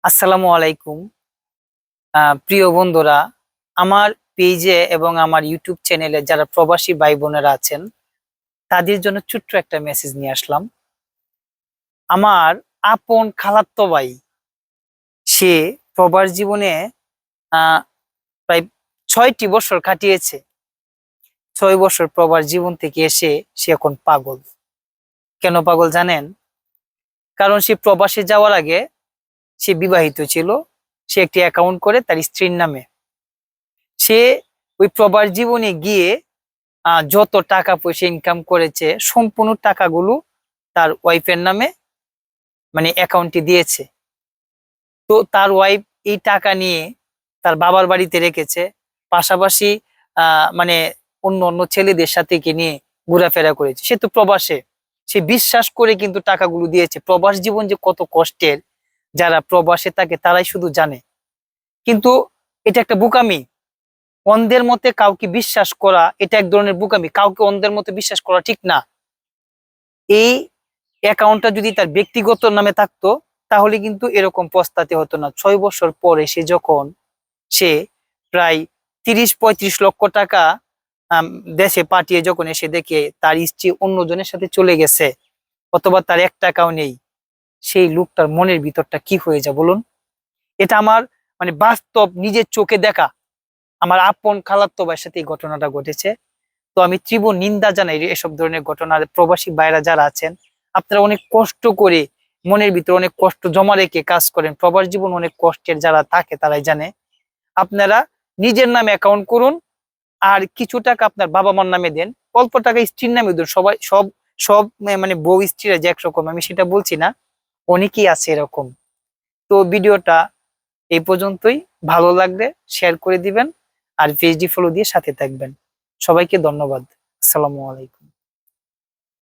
আসসালামু আলাইকুম। প্রিয় বন্ধুরা, আমার পেজে এবং আমার ইউটিউব চ্যানেলে যারা প্রবাসী ভাই বোনেরা আছেন তাদের জন্য ছোট্ট একটা মেসেজ নিয়ে আসলাম। আমার আপন খালাতো ভাই, সে প্রবাস জীবনে আহ প্রায় 6টি বছর কাটিয়েছে। 6 বছর প্রবাস জীবন থেকে এসে সে এখন পাগল। কেন পাগল জানেন? কারণ সে প্রবাসে যাওয়ার আগে সে বিবাহিত ছিল। সে একটি অ্যাকাউন্ট করে তার স্ত্রীর নামে। সে ওই প্রবাস জীবনে গিয়ে যত টাকা পয়সা ইনকাম করেছে সম্পূর্ণ টাকাগুলো তার ওয়াইফের নামে মানে অ্যাকাউন্টে দিয়েছে। তো তার ওয়াইফ এই টাকা নিয়ে তার বাবার বাড়িতে রেখেছে। পাশাপাশি মানে অন্য অন্য ছেলেদের সাথে কি নিয়ে ঘোরাফেরা করেছে। সে তো প্রবাসে, সে বিশ্বাস করে কিন্তু টাকাগুলো দিয়েছে। প্রবাস জীবন যে কত কষ্টের, যারা প্রবাসে থাকে তারাই শুধু জানে। কিন্তু এটা একটা বোকামি। অন্ধের মতে কাউকে বিশ্বাস করা এটা এক ধরনের বোকামি। কাউকে অন্ধের মতে বিশ্বাস করা ঠিক না। এই অ্যাকাউন্টটা যদি তার ব্যক্তিগত নামে থাকতো তাহলে কিন্তু এরকম পস্তাতে হতো না। 6 বছর পরে সে প্রায় 30-35 লক্ষ টাকা আম, দেশে পাঠিয়ে যখন এসে দেখে তার স্ত্রী অন্যজনের সাথে চলে গেছে, অথবা তার 1 টাকাও নেই, সেই লোকটার মনের ভিতরটা কি হয়ে যায় বলুন? এটা আমার মানে বাস্তব নিজের চোখে দেখা। আমার আপন খালাতো ভাইয়ের সাথে এই ঘটনাটা ঘটেছে। তো আমি তীব্র নিন্দা জানাই এসব ধরনের ঘটনার। প্রবাসী ভাইরা যারা আছেন, আপনারা অনেক কষ্ট করে মনের ভিতরে অনেক কষ্ট জমা রেখে কাজ করেন। প্রবাস জীবন অনেক কষ্টের, যারা থাকে তারাই জানে। আপনারা নিজের নামে অ্যাকাউন্ট করুন, আর কিছু টাকা আপনার বাবা মার নামে দেন, অল্প টাকা স্ত্রীর নামে দেন। সবাই সব সব মানে বউ স্ত্রীরা যে একরকম আমি সেটা বলছি না, অনেকেই আছে এরকম। তো ভিডিওটা এই পর্যন্তই। ভালো লাগলে শেয়ার করে দিবেন, আর পেজটি ফলো দিয়ে সাথে থাকবেন। সবাইকে ধন্যবাদ। আসসালামু আলাইকুম।